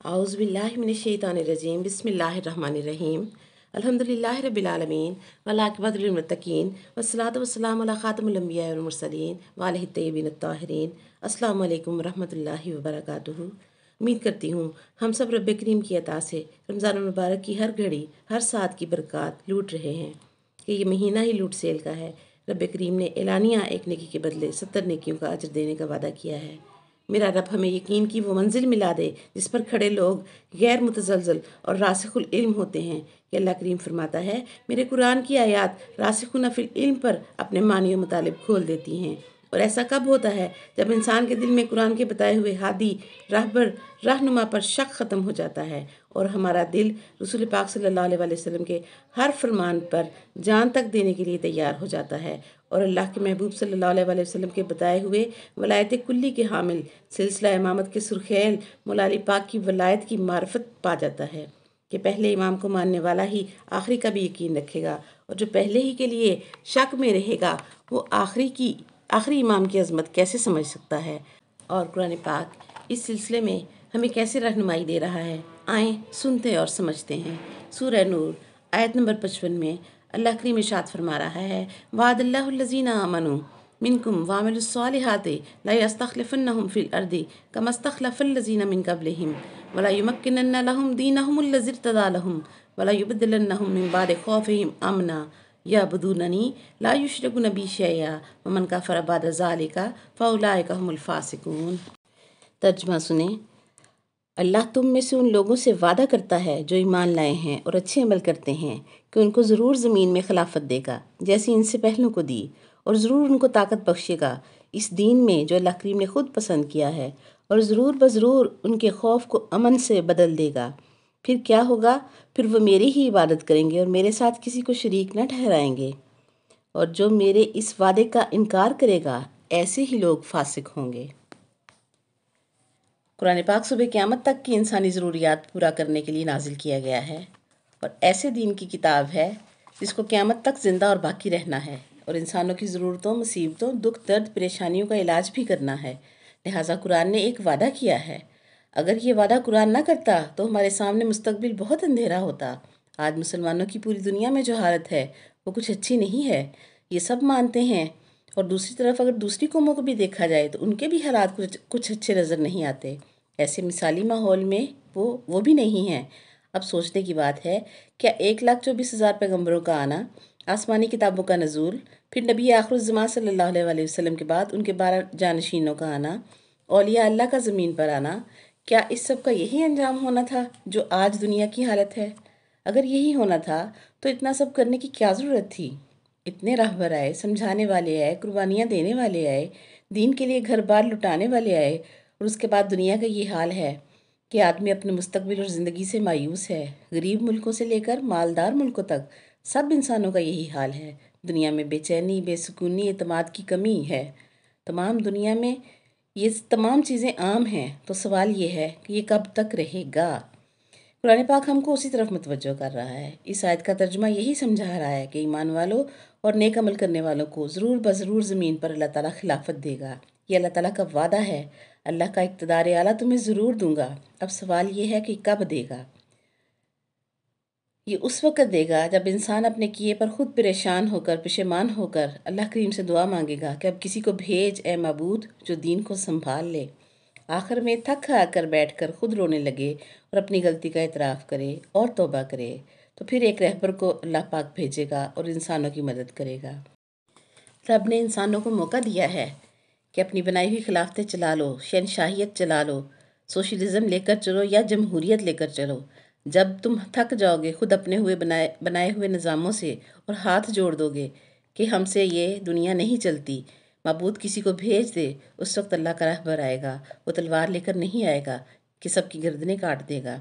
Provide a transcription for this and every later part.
اعوذ باللہ من الشیطان الرجیم بسم اللہ الرحمن الرحیم الحمدللہ رب العالمین والعاقبۃ للمتقین والصلاۃ والسلام علی خاتم الانبیاء والمرسلین وآلہ الطیبین الطاہرین۔ السلام علیکم ورحمۃ اللہ وبرکاتہ۔ امید کرتی ہوں ہم سب رب کریم کی عطا سے رمضان المبارک کی ہر گھڑی ہر ساتھ کی برکات لوٹ رہے ہیں کہ یہ مہینہ ہی لوٹ سیل کا ہے۔ رب کریم نے اعلانیہ ایک نیکی کے بدلے 70 نیکیوں کا اجر دینے کا وعدہ کیا ہے۔ میرا رب ہمیں یقین کی وہ منزل ملا دے جس پر کھڑے لوگ غیر متزلزل اور راسخ العلم ہوتے ہیں کہ اللہ کریم فرماتا ہے میرے قرآن کی آیات راسخون فی العلم پر اپنے معنی و مطالب کھول دیتی ہیں۔ اور ایسا کب ہوتا ہے؟ جب انسان کے دل میں قرآن کے بتائے ہوئے ہادی راہبر رہنما پر شک ختم ہو جاتا ہے اور ہمارا دل رسول پاک صلی اللہ علیہ وسلم کے ہر فرمان پر جان تک دینے کے لیے تیار ہو جاتا ہے اور اللہ کے محبوب صلی اللہ علیہ وسلم کے بتائے ہوئے ولایت کلی کے حامل سلسلہ امامت کے سرخیل مولا علی پاک کی ولایت کی معرفت پا جاتا ہے کہ پہلے امام کو ماننے والا ہی آخری کا بھی یقین رکھے گا، اور جو پہلے ہی کے لیے شک میں رہے گا وہ آخری امام کی عظمت کیسے سمجھ سکتا ہے؟ اور قرآن پاک اس سلسلے میں ہمیں کیسے رہنمائی دے رہا ہے، آئیں سنتے اور سمجھتے ہیں۔ سورہ نور آیت نمبر 55 میں اللہ کریم ارشاد فرما رہا ہے وعد اللہ الذین آمنوا منکم وعملوا الصالحات لا یستخلفنہم فی الارض کما استخلف الذین من قبلہم ولا یمکنن لہم دینہم الذی ارتضی لہم ولا یبدلنہم من بعد خوفہم امنا یعبدوننی لا یشرکون بی شیئا ومن کفر بعد ذلک فاولئک هم الفاسقون۔ ترجمہ سنیں۔ اللہ تم میں سے ان لوگوں سے وعدہ کرتا ہے جو ایمان لائے ہیں اور اچھے عمل کرتے ہیں کہ ان کو ضرور زمین میں خلافت دے گا جیسی ان سے پہلوں کو دی، اور ضرور ان کو طاقت بخشے گا اس دین میں جو اللہ کریم نے خود پسند کیا ہے، اور ضرور بضرور ان کے خوف کو امن سے بدل دے گا۔ پھر کیا ہوگا؟ پھر وہ میری ہی عبادت کریں گے اور میرے ساتھ کسی کو شریک نہ ٹھہرائیں گے، اور جو میرے اس وعدے کا انکار کرے گا ایسے ہی لوگ فاسق ہوں گے۔ قرآن پاک صبح قیامت تک کی انسانی ضروریات پورا کرنے کے لیے نازل کیا گیا ہے، اور ایسے دین کی کتاب ہے جس کو قیامت تک زندہ اور باقی رہنا ہے اور انسانوں کی ضرورتوں، مصیبتوں، دکھ، درد، پریشانیوں کا علاج بھی کرنا ہے۔ لہٰذا قرآن نے ایک وعدہ کیا ہے۔ اگر یہ وعدہ قرآن نہ کرتا تو ہمارے سامنے مستقبل بہت اندھیرا ہوتا۔ آج مسلمانوں کی پوری دنیا میں جو حالت ہے وہ کچھ اچھی نہیں ہے، یہ سب مانتے ہیں، اور دوسری طرف اگر دوسری قوموں کو بھی دیکھا جائے تو ان کے بھی حالات کچھ اچھے نظر نہیں آتے۔ ایسے مثالی ماحول میں وہ بھی نہیں ہیں۔ اب سوچنے کی بات ہے، کیا 1,24,000 پیغمبروں کا آنا، آسمانی کتابوں کا نزول، پھر نبی آخر الزمان صلی اللہ علیہ وسلم کے بعد ان کے 12 جانشینوں کا آنا، اولیاء اللہ کا زمین پر آنا، کیا اس سب کا یہی انجام ہونا تھا جو آج دنیا کی حالت ہے؟ اگر یہی ہونا تھا تو اتنا سب کرنے کی کیا ضرورت تھی؟ اتنے راہبر آئے، سمجھانے والے آئے، قربانیاں دینے والے آئے، دین کے لیے گھر بار لٹانے والے آئے، اور اس کے بعد دنیا کا یہ حال ہے کہ آدمی اپنے مستقبل اور زندگی سے مایوس ہے۔ غریب ملکوں سے لے کر مالدار ملکوں تک سب انسانوں کا یہی حال ہے۔ دنیا میں بے چینی، بے سکونی، اعتماد کی کمی ہے۔ تمام دنیا میں یہ تمام چیزیں عام ہیں، تو سوال یہ ہے کہ یہ کب تک رہے گا؟ قرآن پاک ہم کو اسی طرف متوجہ کر رہا ہے۔ اس آیت کا ترجمہ یہی سمجھا رہا ہے کہ ایمان والوں اور نیک عمل کرنے والوں کو ضرور بضرور زمین پر اللہ تعالیٰ خلافت دے گا۔ یہ اللہ تعالیٰ کا وعدہ ہے۔ اللہ کا اقتدار اعلیٰ تمہیں ضرور دوں گا۔ اب سوال یہ ہے کہ کب دے گا؟ یہ اس وقت دے گا جب انسان اپنے کیے پر خود پریشان ہو کر، پشیمان ہو کر اللہ کریم سے دعا مانگے گا کہ اب کسی کو بھیج اے معبود جو دین کو سنبھال لے۔ آخر میں تھک ہار کر بیٹھ کر خود رونے لگے اور اپنی غلطی کا اعتراف کرے اور توبہ کرے، تو پھر ایک رہبر کو اللہ پاک بھیجے گا اور انسانوں کی مدد کرے گا۔ رب نے انسانوں کو موقع دیا ہے کہ اپنی بنائی ہوئی خلافتیں چلا لو، شہنشاہیت چلا لو، سوشلزم لے کر چلو یا جمہوریت لے کر چلو۔ جب تم تھک جاؤ گے خود اپنے بنائے ہوئے نظاموں سے اور ہاتھ جوڑ دو گے کہ ہم سے یہ دنیا نہیں چلتی، معبود کسی کو بھیج دے، اس وقت اللہ کا رہبر آئے گا۔ وہ تلوار لے کر نہیں آئے گا کہ سب کی گردنیں کاٹ دے گا۔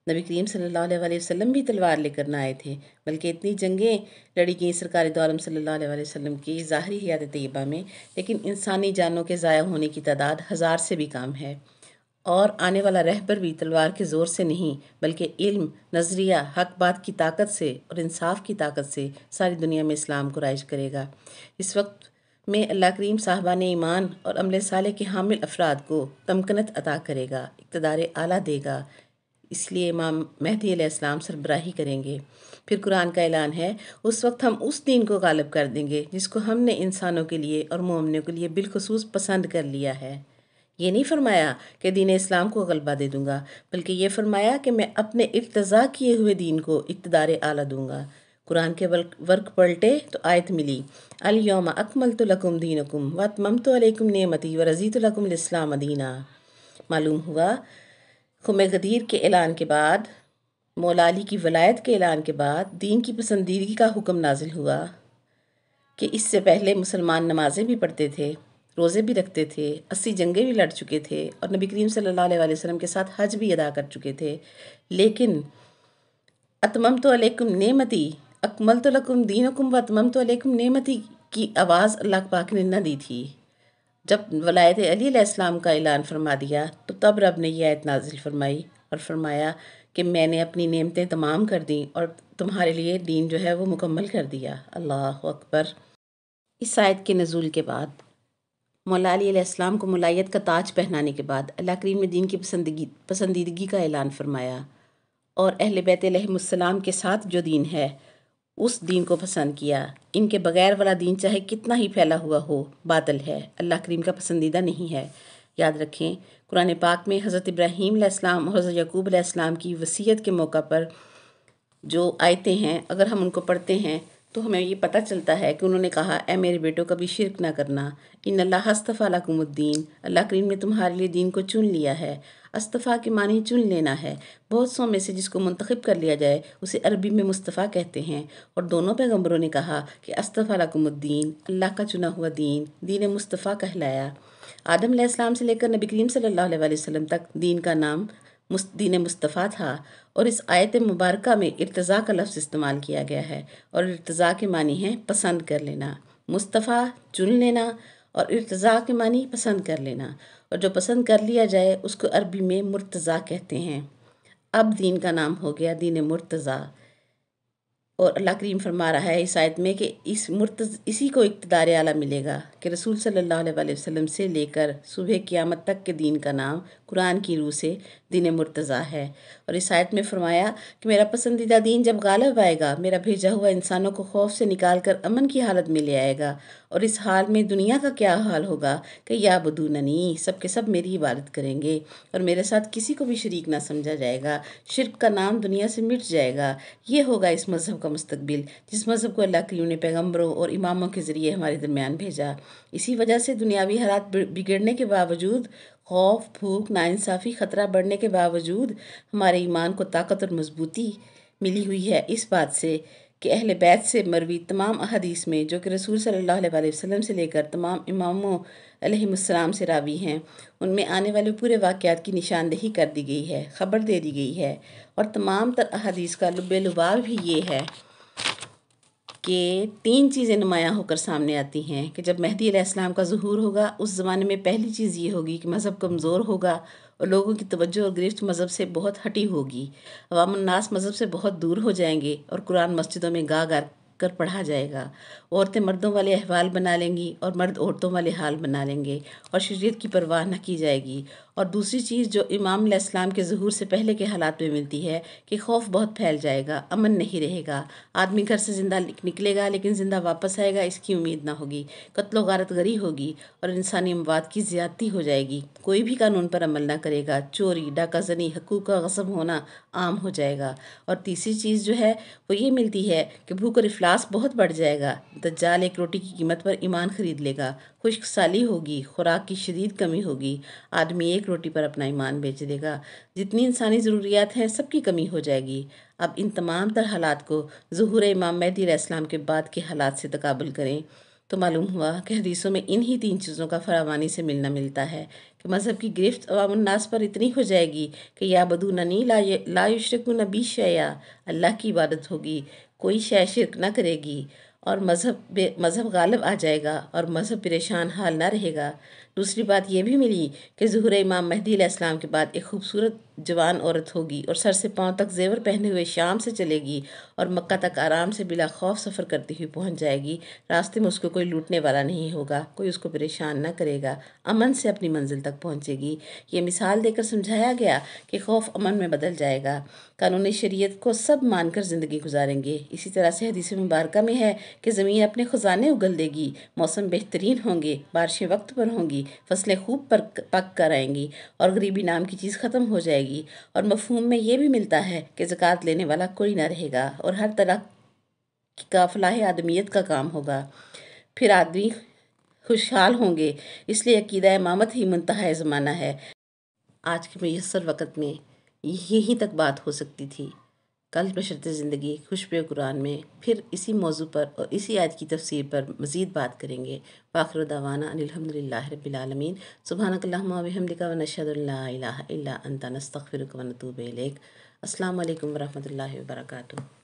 نبی کریم صلی اللہ علیہ وسلم بھی تلوار لے کر نہ آئے تھے، بلکہ اتنی جنگیں لڑی گئیں سرکار دو عالم صلی اللہ علیہ وسلم کی ظاہری حیات طیبہ میں، لیکن انسانی جانوں کے ضائع ہونے کی تعداد 1000 سے بھی کم ہے۔ اور آنے والا رہبر بھی تلوار کے زور سے نہیں بلکہ علم، نظریہ، حق بات کی طاقت سے اور انصاف کی طاقت سے ساری دنیا میں اسلام کو رائج کرے گا۔ اس وقت میں اللہ کریم صاحبان ایمان اور عمل صالح کے حامل افراد کو تمکنت عطا کرے گا، اقتدار اعلیٰ دے گا، اس لیے امام مہدی علیہ السلام سربراہی کریں گے۔ پھر قرآن کا اعلان ہے، اس وقت ہم اس دین کو غالب کر دیں گے جس کو ہم نے انسانوں کے لیے اور مومنوں کے لیے بالخصوص پسند کر لیا ہے۔ یہ نہیں فرمایا کہ دین اسلام کو غلبہ دے دوں گا، بلکہ یہ فرمایا کہ میں اپنے ارتضا کیے ہوئے دین کو اقتدار اعلیٰ دوں گا۔ قرآن کے ورق پلٹے تو آیت ملی، الیوم اکملت لکم دینکم واتممت علیکم نعمتی ورضیت لکم الاسلام دینا۔ معلوم ہوا خم غدیر کے اعلان کے بعد، مولا علی کی ولایت کے اعلان کے بعد دین کی پسندیدگی کا حکم نازل ہوا کہ اس سے پہلے مسلمان نمازیں بھی پڑھتے تھے، روزے بھی رکھتے تھے، 80 جنگیں بھی لڑ چکے تھے اور نبی کریم صلی اللہ علیہ وسلم کے ساتھ حج بھی ادا کر چکے تھے، لیکن اتممت علیکم نعمتی، اکملت لکم دینکم واتممت علیکم نعمتی کی آواز اللہ پاک نے نہ دی تھی۔ جب ولایت علی علیہ السلام کا اعلان فرما دیا تو تب رب نے یہ آیت نازل فرمائی اور فرمایا کہ میں نے اپنی نعمتیں تمام کر دیں اور تمہارے لیے دین جو ہے وہ مکمل کر دیا۔ اللہ اکبر۔ اس آیت کے نزول کے بعد مولا علی علیہ السلام کو ملائیت کا تاج پہنانے کے بعد اللہ کریم نے دین کی پسندیدگی کا اعلان فرمایا اور اہل بیت علیہم السلام کے ساتھ جو دین ہے اس دین کو پسند کیا۔ ان کے بغیر والا دین چاہے کتنا ہی پھیلا ہوا ہو، باطل ہے، اللہ کریم کا پسندیدہ نہیں ہے۔ یاد رکھیں قرآن پاک میں حضرت ابراہیم علیہ السلام اور حضرت یعقوب علیہ السلام کی وصیت کے موقع پر جو آیتیں ہیں، اگر ہم ان کو پڑھتے ہیں تو ہمیں یہ پتہ چلتا ہے کہ انہوں نے کہا، اے میرے بیٹوں کبھی شرک نہ کرنا، ان اللہ اصطفیٰ لکم الدین، اللہ کریم نے تمہارے لیے دین کو چن لیا ہے۔ اصطفیٰ کے معنی چن لینا ہے، بہت سو میں سے جس کو منتخب کر لیا جائے اسے عربی میں مصطفیٰ کہتے ہیں، اور دونوں پیغمبروں نے کہا کہ اصطفیٰ لکم الدین، اللہ کا چنا ہوا دین، دین مصطفیٰ کہلایا۔ آدم علیہ السلام سے لے کر نبی کریم صلی اللہ علیہ وسلم تک دین کا نام دین مصطفیٰ تھا، اور اس آیت مبارکہ میں ارتضا کا لفظ استعمال کیا گیا ہے، اور ارتضا کے معنی ہے پسند کر لینا۔ مصطفیٰ چن لینا اور ارتضا کے معنی پسند کر لینا، اور جو پسند کر لیا جائے اس کو عربی میں مرتضیٰ کہتے ہیں۔ اب دین کا نام ہو گیا دین مرتضیٰ، اور اللہ کریم فرما رہا ہے اس آیت میں کہ اسی کو اقتدار اعلیٰ ملے گا کہ رسول صلی اللہ علیہ وسلم سے لے کر صبح قیامت تک کے دین کا نام قرآن کی روح سے دین مرتضیٰ ہے۔ اور اس آیت میں فرمایا کہ میرا پسندیدہ دین جب غالب آئے گا، میرا بھیجا ہوا انسانوں کو خوف سے نکال کر امن کی حالت میں لے آئے گا، اور اس حال میں دنیا کا کیا حال ہوگا کہ یعبدوننی، سب کے سب میری عبادت کریں گے اور میرے ساتھ کسی کو بھی شریک نہ سمجھا جائے گا، شرک کا نام دنیا سے مٹ جائے گا۔ یہ ہوگا اس مذہب کا مستقبل، جس مذہب کو اللہ کریم نے پیغمبروں اور اماموں کے ذریعے ہمارے درمیان بھیجا۔ اسی وجہ سے دنیاوی حالات بگڑنے کے باوجود، خوف، بھوک، ناانصافی، خطرہ بڑھنے کے باوجود ہمارے ایمان کو طاقت اور مضبوطی ملی ہوئی ہے اس بات سے کہ اہل بیت سے مروی تمام احادیث میں، جو کہ رسول صلی اللہ علیہ وسلم سے لے کر تمام اماموں علیہم السلام سے راوی ہیں، ان میں آنے والے پورے واقعات کی نشاندہی کر دی گئی ہے، خبر دے دی گئی ہے، اور تمام تر احادیث کا لب لباب بھی یہ ہے کہ 3 چیزیں نمایاں ہو کر سامنے آتی ہیں کہ جب مہدی علیہ السلام کا ظہور ہوگا اس زمانے میں پہلی چیز یہ ہوگی کہ مذہب کمزور ہوگا اور لوگوں کی توجہ اور گرفت مذہب سے بہت ہٹی ہوگی، عوام الناس مذہب سے بہت دور ہو جائیں گے اور قرآن مسجدوں میں گا گا کر پڑھا جائے گا، عورتیں مردوں والے احوال بنا لیں گی اور مرد عورتوں والے حال بنا لیں گے، اور شریعت کی پرواہ نہ کی جائے گی۔ اور دوسری چیز جو امام علیہ السلام کے ظہور سے پہلے کے حالات میں ملتی ہے کہ خوف بہت پھیل جائے گا، امن نہیں رہے گا، آدمی گھر سے زندہ نکلے گا لیکن زندہ واپس آئے گا اس کی امید نہ ہوگی، قتل و غارت گری ہوگی اور انسانی اموات کی زیادتی ہو جائے گی، کوئی بھی قانون پر عمل نہ کرے گا، چوری، ڈاکہ زنی، حقوق کا غصب ہونا عام ہو جائے گا، اور تیسری چیز جو ہے وہ یہ ملتی ہے کہ بھوک اور افلاس بہت بڑھ جائے گا، دجال ایک روٹی کی قیمت پر ایمان خرید لے گا، خشک سالی ہوگی، خوراک کی شدید کمی ہوگی، آدمی ایک روٹی پر اپنا ایمان بیچ دے گا، جتنی انسانی ضروریات ہیں سب کی کمی ہو جائے گی۔ اب ان تمام تر حالات کو ظہور امام مہدی علیہ السلام کے بعد کے حالات سے تقابل کریں تو معلوم ہوا کہ حدیثوں میں انہی 3 چیزوں کا فراوانی سے ملنا ملتا ہے کہ مذہب کی گرفت عوام الناس پر اتنی ہو جائے گی کہ یعبدوننی لا یشرکون بی شیئا، اللہ کی عبادت ہوگی، کوئی شے شرک نہ کرے گی، اور مذہب غالب آ جائے گا اور مذہب پریشان حال نہ رہے گا۔ دوسری بات یہ بھی ملی کہ ظہور امام مہدی علیہ السلام کے بعد ایک خوبصورت جوان عورت ہوگی اور سر سے پاؤں تک زیور پہنے ہوئے شام سے چلے گی اور مکہ تک آرام سے بلا خوف سفر کرتی ہوئی پہنچ جائے گی۔ راستے میں اس کو کوئی لوٹنے والا نہیں ہوگا، کوئی اس کو پریشان نہ کرے گا، امن سے اپنی منزل تک پہنچے گی۔ یہ مثال دے کر سمجھایا گیا کہ خوف امن میں بدل جائے گا، قانون شریعت کو سب مان کر زندگی گزاریں گے۔ اسی طرح سے حدیث مبارکہ میں ہے کہ زمین اپنے خزانے اگل دے گی، موسم بہترین ہوں گے، بارشیں وقت پر ہوں گی، فصلیں خوب پک کر آئیں گی اور غریبی نام کی چیز ختم ہو جائے گی۔ اور مفہوم میں یہ بھی ملتا ہے کہ زکوٰۃ لینے والا کوئی نہ رہے گا اور ہر طرح کا فلاح آدمیت کا کام ہوگا، پھر آدمی خوشحال ہوں گے۔ اس لیے عقیدہ امامت ہی منتہا زمانہ ہے۔ آج کے میسر وقت میں یہیں تک بات ہو سکتی تھی۔ کل بشرط زندگی خوشبو قرآن میں پھر اسی موضوع پر اور اسی آیت کی تفسیر پر مزید بات کریں گے۔ وآخر دعوانا ان الحمدللہ رب العالمین۔ سبحانک اللہم و بحمدک ونشہد ان لا الہ الا انت نستغفرک ونتوب الیک۔ السلام علیکم ورحمۃ اللہ وبرکاتہ۔